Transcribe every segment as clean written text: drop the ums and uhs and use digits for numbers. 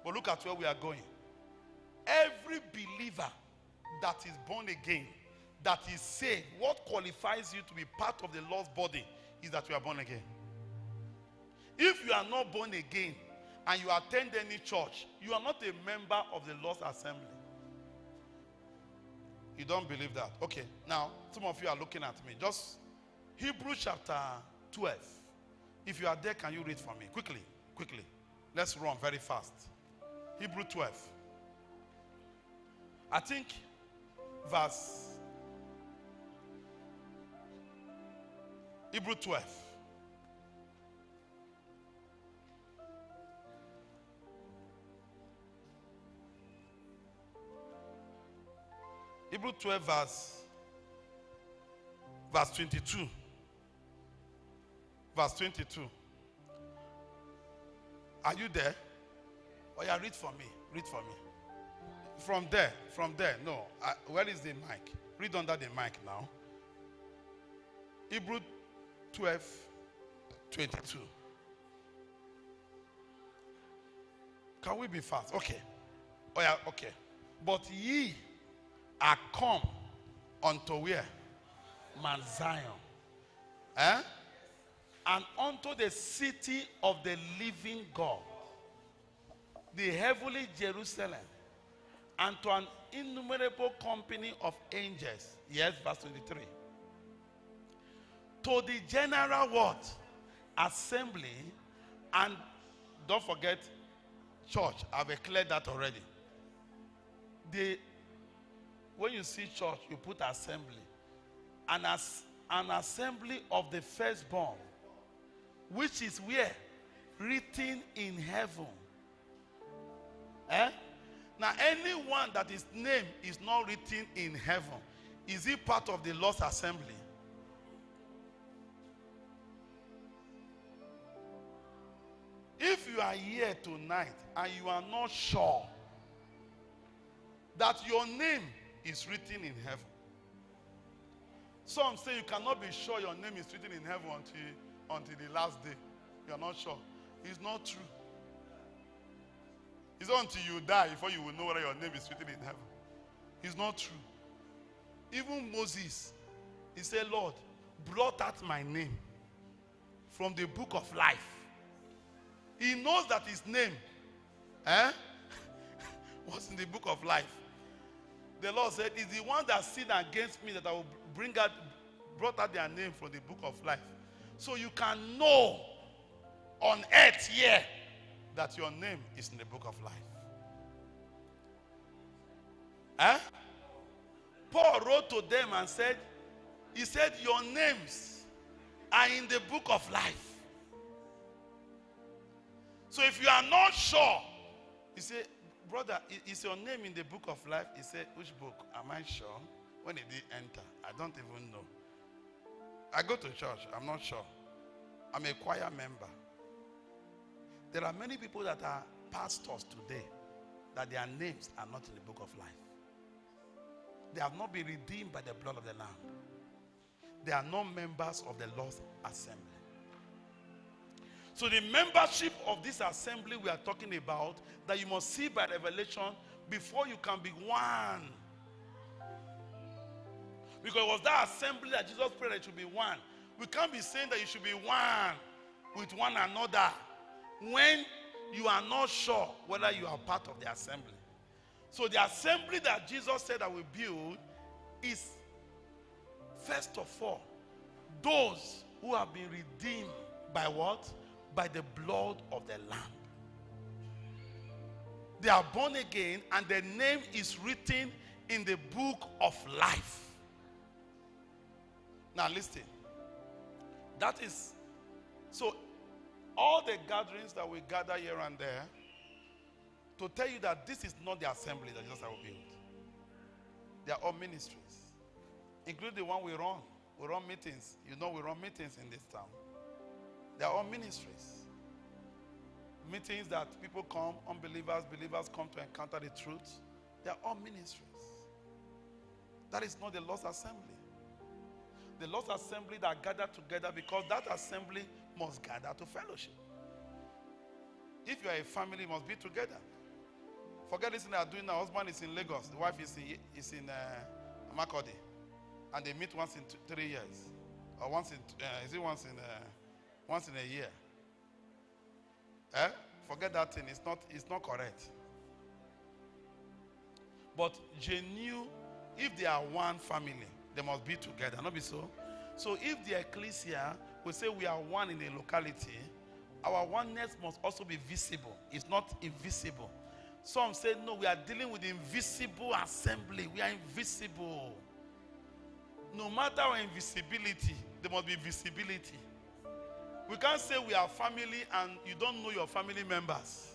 But look at where we are going. Every believer that is born again, that is saved, what qualifies you to be part of the Lord's body is that you are born again. If you are not born again and you attend any church, you are not a member of the Lord's assembly. You don't believe that? Okay, now some of you are looking at me. Just Hebrews chapter 12. If you are there, can you read for me? Quickly, quickly. Let's run very fast. Hebrews 12. I think verse Hebrews 12. Hebrews 12 verse 22. Verse 22. Are you there? Oh yeah, read for me. Read for me. From there. No. Where is the mic? Read under the mic now. Hebrews 12, 22. Can we be fast? Okay. Oh yeah, okay. But ye are come unto where? Mount Zion. And unto the city of the living God, the heavenly Jerusalem, and to an innumerable company of angels. Yes, verse 23. To the general what? Assembly, and don't forget church. I've declared that already. When you see church, you put assembly. And as an assembly of the firstborn, which is where? Written in heaven. Now, anyone that his name is not written in heaven, is he part of the Lord's assembly? If you are here tonight and you are not sure that your name is written in heaven, some say you cannot be sure your name is written in heaven until the last day. You are not sure. It's not true. It's not until you die before you will know whether your name is written in heaven. It's not true. Even Moses, he said, Lord, blot out my name from the book of life. He knows that his name was in the book of life. The Lord said, it's the one that sinned against me that I will brought out their name from the book of life. So you can know on earth here that your name is in the book of life. Paul wrote to them and said, he said, your names are in the book of life. So if you are not sure, he said, brother, is your name in the book of life? He said, which book? Am I sure? When did he enter? I don't even know. I go to church. I'm not sure. I'm a choir member. There are many people that are pastors today that their names are not in the book of life. They have not been redeemed by the blood of the Lamb. They are not members of the Lord's assembly. So the membership of this assembly we are talking about, that you must see by revelation before you can be one. Because it was that assembly that Jesus prayed that it should be one. We can't be saying that you should be one with one another when you are not sure whether you are part of the assembly. So the assembly that Jesus said that we build is, first of all, those who have been redeemed by what? By the blood of the Lamb. They are born again and their name is written in the book of life. Now listen. That is, so all the gatherings that we gather here and there, to tell you that this is not the assembly that Jesus will build. They are all ministries, including the one we run. We run meetings. You know we run meetings in this town. They are all ministries. Meetings that people come, unbelievers, believers come to encounter the truth. They are all ministries. That is not the Lord's assembly. The Lord's assembly that gather together, because that assembly must gather to fellowship. If you are a family, you must be together. Forget this thing they are doing now. Husband is in Lagos. The wife is in Makodi. And they meet once in 3 years. Or once in, once in a year. Forget that thing. It's not correct. But genuine, if they are one family, they must be together. Not be so. So if the ecclesia will say we are one in a locality, our oneness must also be visible. It's not invisible. Some say, no, we are dealing with invisible assembly. We are invisible. No matter our invisibility, there must be visibility. We can't say we are family and you don't know your family members.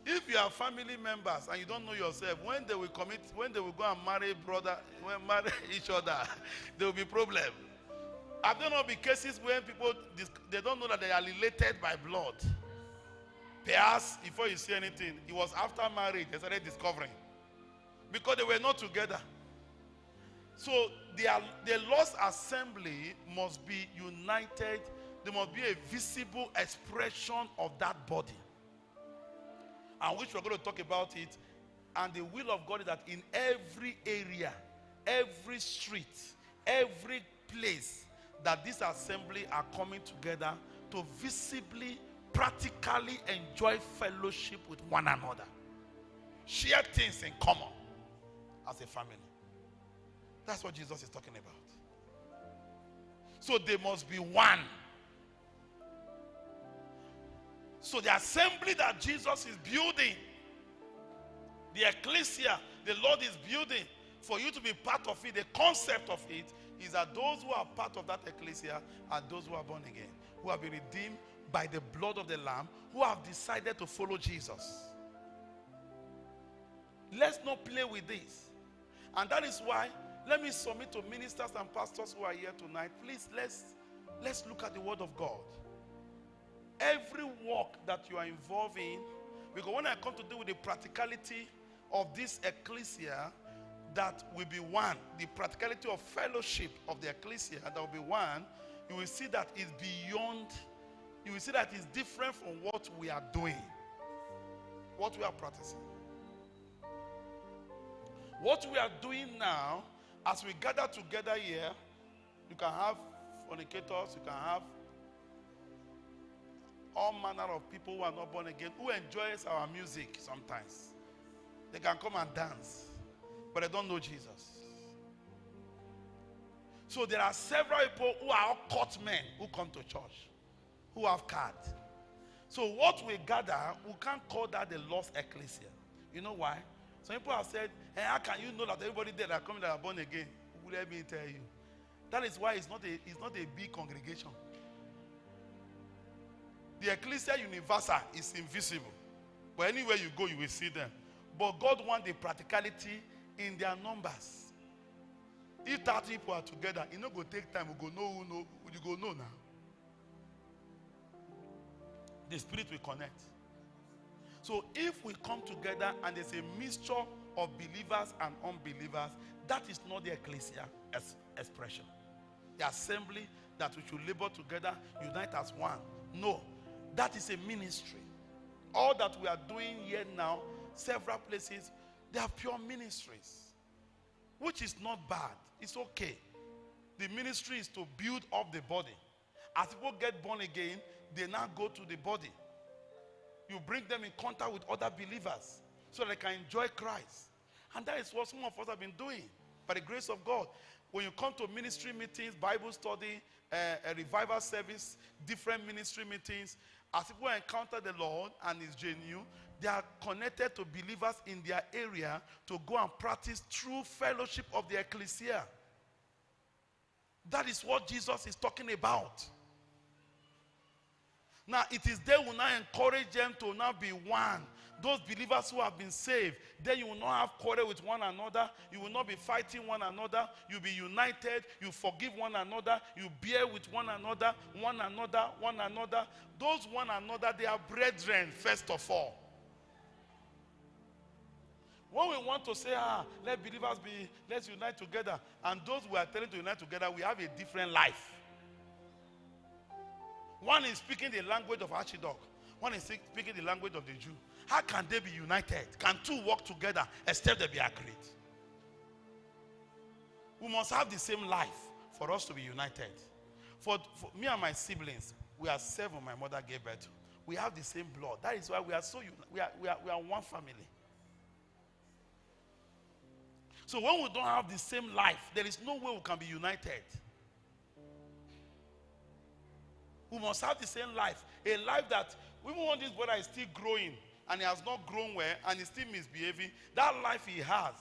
If you are family members and you don't know yourself, when they will go and marry each other, there will be problem. Have there not been cases where people, they don't know that they are related by blood? Perhaps, before you see anything, it was after marriage they started discovering. Because they were not together. So the lost assembly must be united. There must be a visible expression of that body. And which we're going to talk about it. And the will of God is that in every area, every street, every place, that this assembly are coming together to visibly, practically enjoy fellowship with one another. Share things in common as a family. That's what Jesus is talking about. So they must be one. So the assembly that Jesus is building, the ecclesia, the Lord is building, for you to be part of it, the concept of it is that those who are part of that ecclesia are those who are born again, who have been redeemed by the blood of the Lamb, who have decided to follow Jesus. Let's not play with this. And that is why, let me submit to ministers and pastors who are here tonight. Please, let's look at the word of God. Every work that you are involved in, because when I come to do with the practicality of this ecclesia, that will be one, the practicality of fellowship of the ecclesia, that will be one, you will see that it's beyond, you will see that it's different from what we are doing, what we are practicing. What we are doing now, as we gather together here, you can have fornicators, you can have all manner of people who are not born again, who enjoys our music sometimes. They can come and dance, but they don't know Jesus. So there are several people who are all court men who come to church, who have cards. So what we gather, we can't call that the lost ecclesia. You know why? Some people have said, hey, how can you know that everybody there that are coming that are born again? Let me tell you. That is why it's not a big congregation. The Ecclesia Universal is invisible. But anywhere you go, you will see them. But God wants the practicality in their numbers. If 30 people are together, it not go take time. We go know who know. You go know now. The Spirit will connect. So if we come together and there's a mixture of believers and unbelievers, that is not the Ecclesia expression. The assembly that we should labor together, unite as one. No. That is a ministry. All that we are doing here now, several places, they are pure ministries, which is not bad. It's okay. The ministry is to build up the body. As people get born again, they now go to the body. You bring them in contact with other believers so they can enjoy Christ. And that is what some of us have been doing by the grace of God. When you come to ministry meetings, Bible study, a revival service, different ministry meetings, as people encounter the Lord and is genuine, they are connected to believers in their area to go and practice true fellowship of the ecclesia. That is what Jesus is talking about. Now, it is there we now encourage them to now be one. Those believers who have been saved, then you will not have quarrel with one another. You will not be fighting one another. You'll be united. You forgive one another. You bear with one another, one another, one another. Those one another, they are brethren, first of all. When we want to say, let believers be, let's unite together, and those we are telling to unite together, we have a different life. One is speaking the language of Archidog. one is speaking the language of the Jew. How can they be united? Can two work together except they be agreed? We must have the same life for us to be united. For me and my siblings, we are 7 my mother gave birth to. We have the same blood. That is why we are so we are one family. So when we don't have the same life, there is no way we can be united. We must have the same life. A life that, even when this brother is still growing and he has not grown well and he's still misbehaving, that life he has,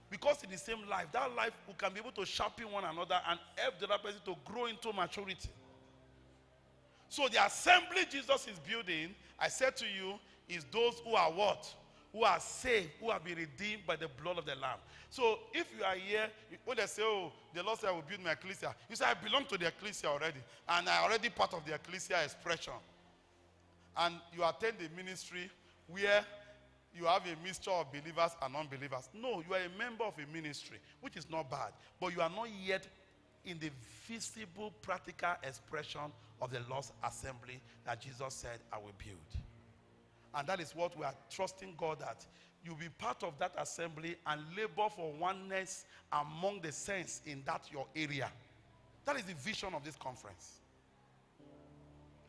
because in the same life, that life we can be able to sharpen one another and help the other person to grow into maturity. So the assembly Jesus is building, I said to you, is those who are what? Who are saved, who have been redeemed by the blood of the Lamb. So if you are here, when they say, oh, the Lord said I will build my ecclesia, you say, I belong to the ecclesia already. And I'm already part of the ecclesia expression. And you attend the ministry where you have a mixture of believers and unbelievers. No, you are a member of a ministry, which is not bad. But you are not yet in the visible, practical expression of the Lord's assembly that Jesus said, I will build. And that is what we are trusting God that you'll be part of that assembly and labor for oneness among the saints in that your area. That is the vision of this conference.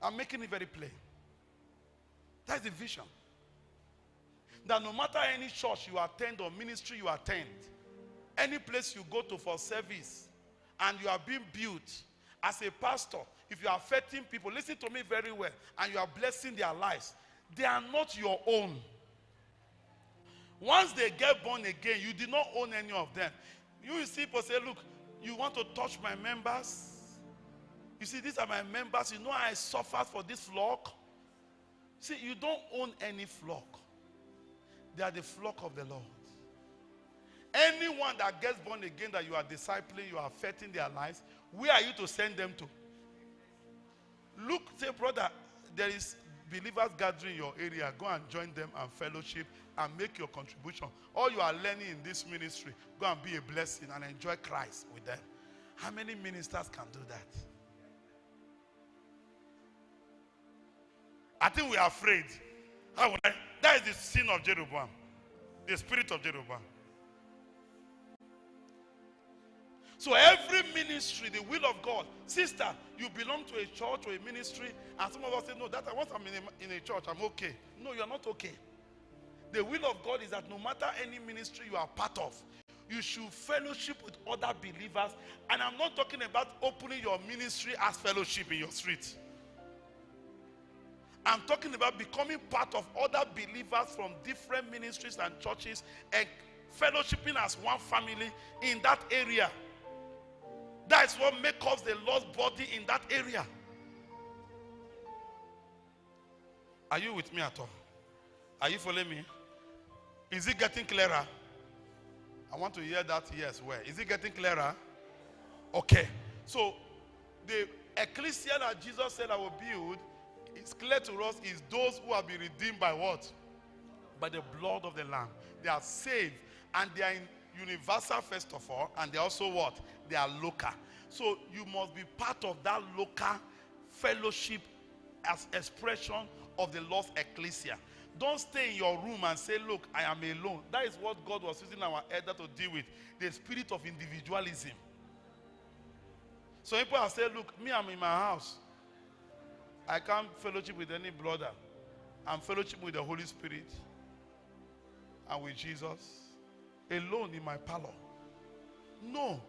I'm making it very plain. That's the vision. That no matter any church you attend or ministry you attend, any place you go to for service, and you are being built as a pastor, if you are affecting people, listen to me very well, and you are blessing their lives, they are not your own. Once they get born again, you did not own any of them. You will see people say, look, you want to touch my members? You see, these are my members. You know I suffered for this flock. See, you don't own any flock. They are the flock of the Lord. Anyone that gets born again that you are discipling, you are affecting their lives, where are you to send them to? Look, say, brother, there is believers gathering in your area. Go and join them and fellowship and make your contribution. All you are learning in this ministry, go and be a blessing and enjoy Christ with them. How many ministers can do that? I think we are afraid. That is the sin of Jeroboam. The spirit of Jeroboam. So every ministry, the will of God. Sister, you belong to a church or a ministry, and some of us say, no, that once I'm in a church, I'm okay. No, you're not okay. The will of God is that no matter any ministry you are part of, you should fellowship with other believers. And I'm not talking about opening your ministry as fellowship in your street. I'm talking about becoming part of other believers from different ministries and churches and fellowshipping as one family in that area. That's what makes us the Lord's body in that area. Are you with me at all? Are you following me? Is it getting clearer? I want to hear that yes. Where? Is it getting clearer? Okay. So the ecclesia that Jesus said I will build, it's clear to us, is those who have been redeemed by what? By the blood of the Lamb. They are saved and they are in universal first of all, and they also what? They are local. So you must be part of that local fellowship as expression of the Lord's ecclesia. Don't stay in your room and say, look, I am alone. That is what God was using our elder to deal with. The spirit of individualism. So people have said, look, me, I'm in my house. I can't fellowship with any brother. I'm fellowship with the Holy Spirit and with Jesus alone in my parlor. No.